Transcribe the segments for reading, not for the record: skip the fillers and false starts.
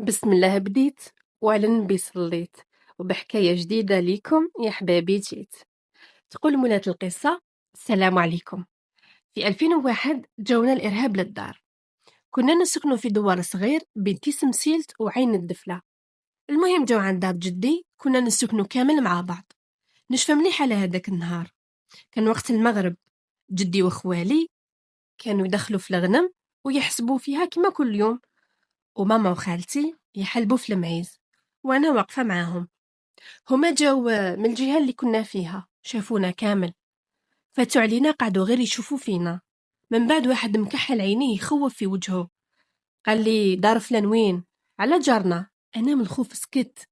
بسم الله بديت وعلى النبي صليت وبحكاية جديدة ليكم يا حبابي جيت. تقول مولاة القصة: السلام عليكم. في 2001 جاونا الإرهاب للدار. كنا نسكنوا في دوار صغير بين تيس مسيلت وعين الدفلة. المهم جاو عند دار جدي، كنا نسكنوا كامل مع بعض. نشفى مليح على هذاك النهار، كان وقت المغرب. جدي وخوالي كانوا يدخلوا في الغنم ويحسبوا فيها كما كل يوم، وماما وخالتي يحلبوا في المعيز وانا واقفة معاهم. هما جاو من الجهة اللي كنا فيها، شافونا كامل، فاتوا علينا قعدوا غير يشوفوا فينا. من بعد واحد مكحل عينيه يخوف في وجهه، قال لي: دار فلان وين؟ على جارنا. انا من الخوف سكت.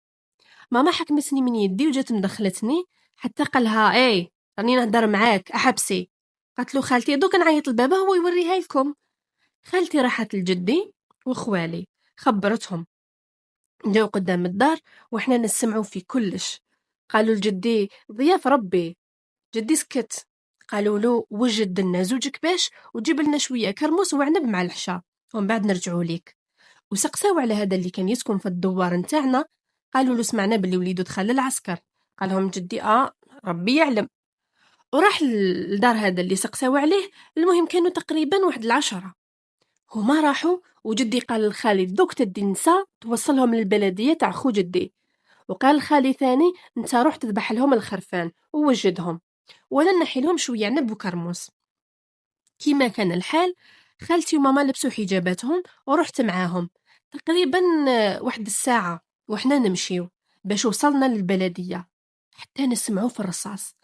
ماما حكمتني من يدي وجات مدخلتني، حتى قالها: اي راني نهدر معاك احبسي. قالت له: خالتي دوك نعيط لبابا هو يوريها لكم. خالتي راحت لجدي وخوالي، خبرتهم. جاو قدام الدار وإحنا نسمعوا في كلش. قالوا لجدي: ضياف ربي. جدي سكت. قالوا له: وجد لنا زوج كباش وجيب لنا شوية كرموس وعنب مع العشاء ومن بعد نرجعوا ليك. وسقساو على هذا اللي كان يسكن في الدوار نتاعنا. قالوا له: سمعنا باللي وليدو دخل للعسكر. قال لهم جدي: ربي يعلم. وراح لدار هذا اللي سقساو عليه. المهم كانوا تقريبا واحد 10. هما راحوا وجدي قال لخالي: دوك تدي النساء توصلهم للبلدية تاع خو جدي. وقال الخالي ثاني: انت روح تذبح لهم الخرفان ووجدهم، ولا نحي لهم شويه عنب وكرموس. كيما كان الحال، خالتي وماما لبسوا حجاباتهم ورحت معاهم. تقريبا واحد الساعه وحنا نمشيو باش وصلنا للبلديه، حتى نسمعوا في الرصاص.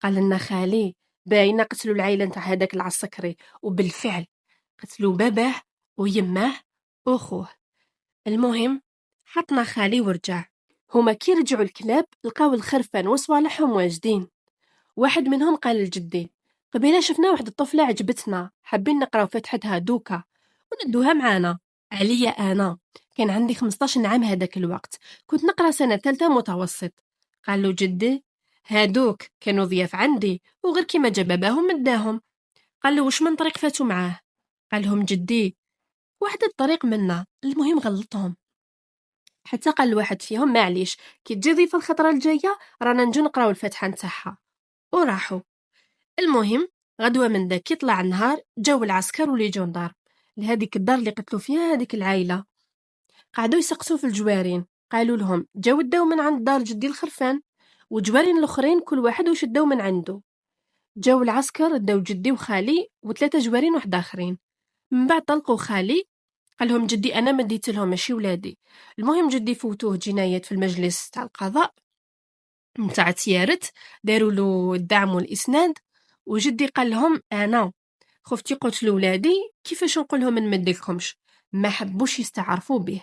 قال لنا خالي: باينه قتلوا العائله نتاع هذاك العسكري. وبالفعل قتلوا باباه ويماه واخوه. المهم حطنا خالي ورجع. هما كي رجعوا الكلاب لقاو الخرفان وصوالحهم واجدين. واحد منهم قال لجدي: قبيله شفنا واحد الطفله عجبتنا، حابين نقراو فتحتها دوكا وندوها معانا. عليا انا كان عندي 15 عام هذاك الوقت، كنت نقرا سنه ثالثه متوسط. قال له جدي: هادوك كانوا ضياف عندي وغير كيما جا باباهم مداهم. قال له: وش من طريق فاتوا معاه؟ قال لهم جدي: واحد الطريق منا. المهم غلطهم، حتى قال الواحد فيهم: معليش كي تجي ضيفة الخطرة الجاية رانا نجو نقراو الفاتحة نتاعها. وراحوا. المهم غدوة من داك يطلع النهار جاو العسكر ولي جوندار لهذيك الدار اللي قتلوا فيها هذيك العائلة. قعدوا يسقسوا في الجوارين، قالوا لهم: جاو داو من عند دار جدي الخرفان، وجوارين الاخرين كل واحد وش داو من عنده. جاو العسكر داو جدي وخالي وثلاثة جوارين واحد اخرين. من بعد طلقوا خالي. قال لهم جدي: انا ما ديت لهم ماشي ولادي. المهم جدي فوتوه جنايات في المجلس تاع القضاء نتاع تيارت، داروا له الدعم والاسناد. وجدي قال لهم: انا خفتي قتلوا ولادي، كيفاش نقول لهم نمدلكمش؟ ما حبوش يستعرفوا به.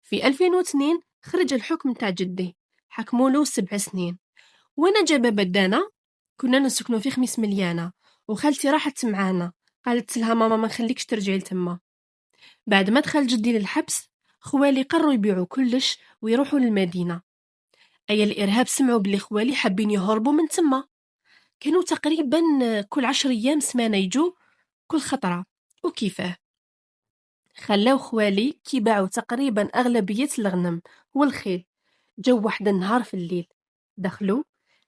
في 2002 خرج الحكم تاع جدي، حكموا له 7 سنين. وانا جا بابا دانا، كنا نسكنوا في خميس مليانه، وخالتي راحت معانا. قالت لها: ماما ما نخليكش ترجعي لتما. بعد ما دخل جدي للحبس، خوالي قرروا يبيعوا كلش ويروحوا للمدينة. أي الإرهاب سمعوا بلي خوالي حابين يهربوا من تما. كانوا تقريبا كل 10 أيام سمانة يجوا كل خطرة. وكيفاه خلاو خوالي كيباعوا تقريبا أغلبية الغنم والخيل. جو واحد النهار في الليل دخلوا،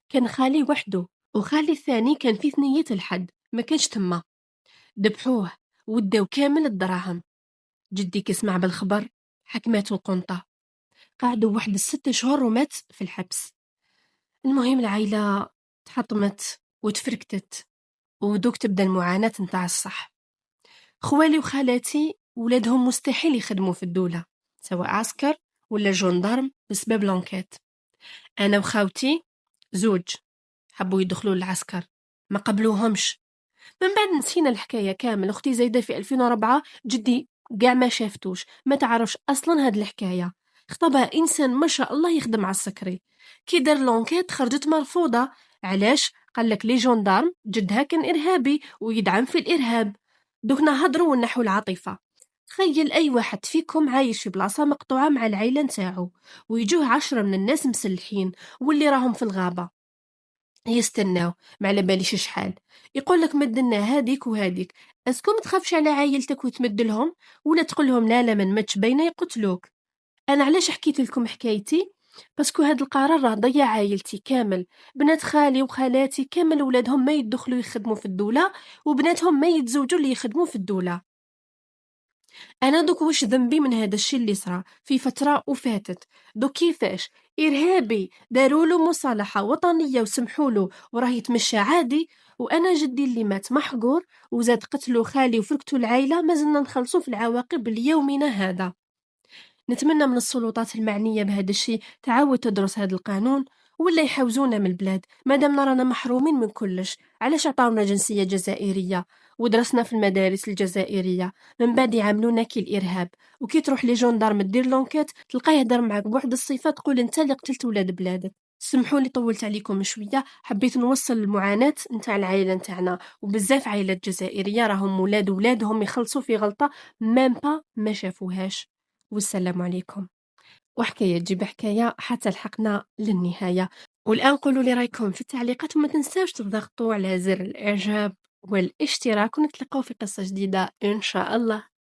كان خالي وحده وخالي الثاني كان في ثنية الحد ما كانش تما. ذبحوه وداو كامل الدراهم. جدي كيسمع بالخبر حكماته القنطة، قعدوا واحد 6 شهور ومات في الحبس. المهم العائلة تحطمت وتفركتت، ودوك تبدا المعاناة نتاع الصح. خوالي وخالاتي ولادهم مستحيل يخدموا في الدولة، سواء عسكر ولا جندرم بسبب لونكيت. أنا وخاوتي زوج حبوا يدخلوا للعسكر، ما قبلوهمش. من بعد نسينا الحكاية كامل. أختي زايدة في 2004 جدي قاع ما شافتوش، ما تعرفش أصلا هاد الحكاية. خطبها إنسان ما شاء الله يخدم على السكري. كي دار لونكيت خرجت مرفوضة. علاش؟ قالك لي جوندارم جدها كان إرهابي ويدعم في الإرهاب. دوك نهضروا ونحو العاطفة. تخيل أي واحد فيكم عايش في بلاصة مقطوعة مع العيلة نتاعو، ويجوه 10 من الناس مسلحين واللي راهم في الغابة يستناو ما على باليش شحال، يقول لك مدلنا هذيك وهذيك. اسكو ما تخافش على عائلتك وتمد لهم، ولا تقول لهم لا لا ما نمدش باينه يقتلوك؟ أنا علاش حكيت لكم حكايتي؟ باسكو هاد القرار راه ضيع عايلتي كامل، بنات خالي وخالاتي كامل ولادهم ما يدخلوا يخدموا في الدولة، وبناتهم ما يتزوجوا اللي يخدموا في الدولة. أنا دوك واش ذنبي من هذا الشي اللي صرا في فترة وفاتت؟ دوك كيفاش إرهابي دارولو مصالحة وطنية وسمحولو وراه يتمشى عادي، وأنا جدي اللي مات محقور وزاد قتلو خالي وفرقتو العايلة مازلنا نخلصو في العواقب ليومنا هذا. نتمنى من السلطات المعنية بهذا الشيء تعاود تدرس هذا القانون ولا يحوزونا من البلاد مادام رانا محرومين من كلش. علاش عطاونا جنسية جزائرية ودرسنا في المدارس الجزائرية من بعد يعاملونا كي الإرهاب؟ وكي تروح لي جوندارم دير لونكيت تلقاه يهدر معاك بواحد الصفة تقول انت اللي قتلت ولاد بلادك. سمحوا لي طولت عليكم شوية، حبيت نوصل المعاناة نتاع العائلة نتاعنا، وبزاف عائلات جزائرية راهم ولادهم يخلصوا في غلطة ميم با ما شافوهاش. والسلام عليكم. وحكاية تجيب حكاية حتى لحقنا للنهاية. والآن قولوا لي رايكم في التعليقات وما تنساوش تضغطوا على زر الإعجاب والاشتراك ونتلقاو في قصة جديدة إن شاء الله.